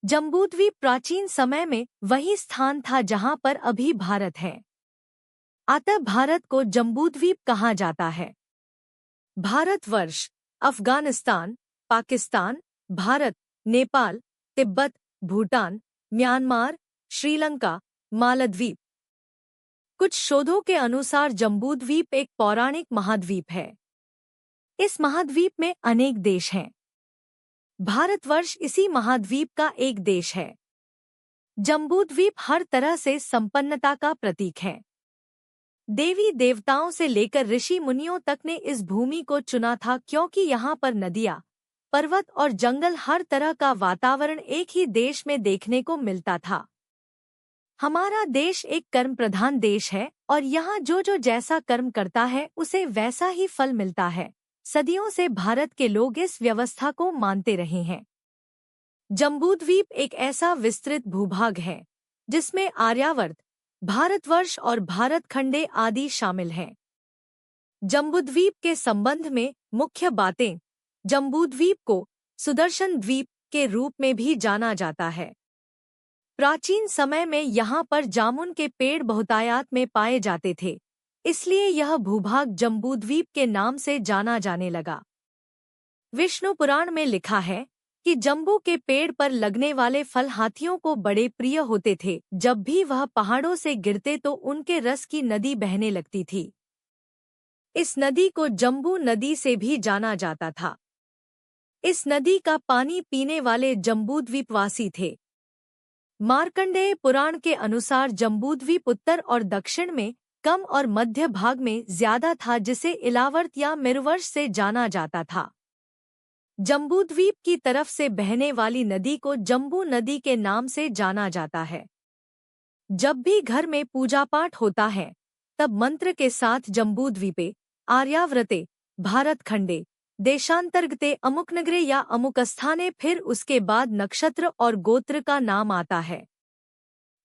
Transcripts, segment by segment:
जम्बूद्वीप प्राचीन समय में वही स्थान था जहां पर अभी भारत है। अतः भारत को जम्बूद्वीप कहा जाता है। भारतवर्ष अफगानिस्तान, पाकिस्तान, भारत, नेपाल, तिब्बत, भूटान, म्यांमार, श्रीलंका, मालदीव। कुछ शोधों के अनुसार जम्बूद्वीप एक पौराणिक महाद्वीप है। इस महाद्वीप में अनेक देश हैं। भारतवर्ष इसी महाद्वीप का एक देश है। जम्बूद्वीप हर तरह से संपन्नता का प्रतीक है। देवी देवताओं से लेकर ऋषि मुनियों तक ने इस भूमि को चुना था क्योंकि यहाँ पर नदियाँ, पर्वत और जंगल, हर तरह का वातावरण एक ही देश में देखने को मिलता था। हमारा देश एक कर्म प्रधान देश है और यहाँ जो जो जैसा कर्म करता है उसे वैसा ही फल मिलता है। सदियों से भारत के लोग इस व्यवस्था को मानते रहे हैं। जम्बूद्वीप एक ऐसा विस्तृत भूभाग है जिसमें आर्यावर्त, भारतवर्ष और भारतखंडे आदि शामिल हैं। जम्बूद्वीप के संबंध में मुख्य बातें। जम्बूद्वीप को सुदर्शन द्वीप के रूप में भी जाना जाता है। प्राचीन समय में यहाँ पर जामुन के पेड़ बहुतायत में पाए जाते थे, इसलिए यह भूभाग जम्बूद्वीप के नाम से जाना जाने लगा। विष्णु पुराण में लिखा है कि जम्बू के पेड़ पर लगने वाले फल हाथियों को बड़े प्रिय होते थे। जब भी वह पहाड़ों से गिरते तो उनके रस की नदी बहने लगती थी। इस नदी को जम्बू नदी से भी जाना जाता था। इस नदी का पानी पीने वाले जम्बूद्वीपवासी थे। मार्कंडेय पुराण के अनुसार जम्बूद्वीप उत्तर और दक्षिण में कम और मध्य भाग में ज्यादा था, जिसे इलावर्त या मेरुवर्ष से जाना जाता था। जम्बूद्वीप की तरफ से बहने वाली नदी को जम्बू नदी के नाम से जाना जाता है। जब भी घर में पूजा पाठ होता है तब मंत्र के साथ जम्बूद्वीपे, आर्यावर्ते, भारतखंडे, देशांतर्गते, अमुकनगरे या अमुकस्थाने, फिर उसके बाद नक्षत्र और गोत्र का नाम आता है।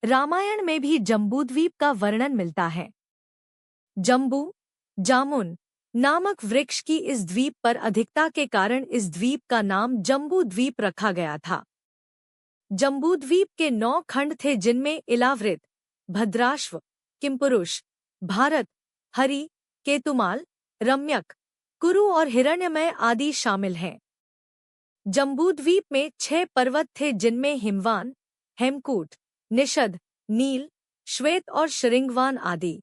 रामायण में भी जम्बूद्वीप का वर्णन मिलता है। जम्बू, जामुन नामक वृक्ष की इस द्वीप पर अधिकता के कारण इस द्वीप का नाम जम्बू द्वीप रखा गया था। जम्बूद्वीप के 9 खंड थे जिनमें इलावृत, भद्राश्व, किमपुरुष, भारत, हरि, केतुमाल, रम्यक, कुरु और हिरण्यमय आदि शामिल हैं। जम्बूद्वीप में 6 पर्वत थे जिनमें हिमवान, हेमकूट, निषद, नील, श्वेत और शृंगवान आदि।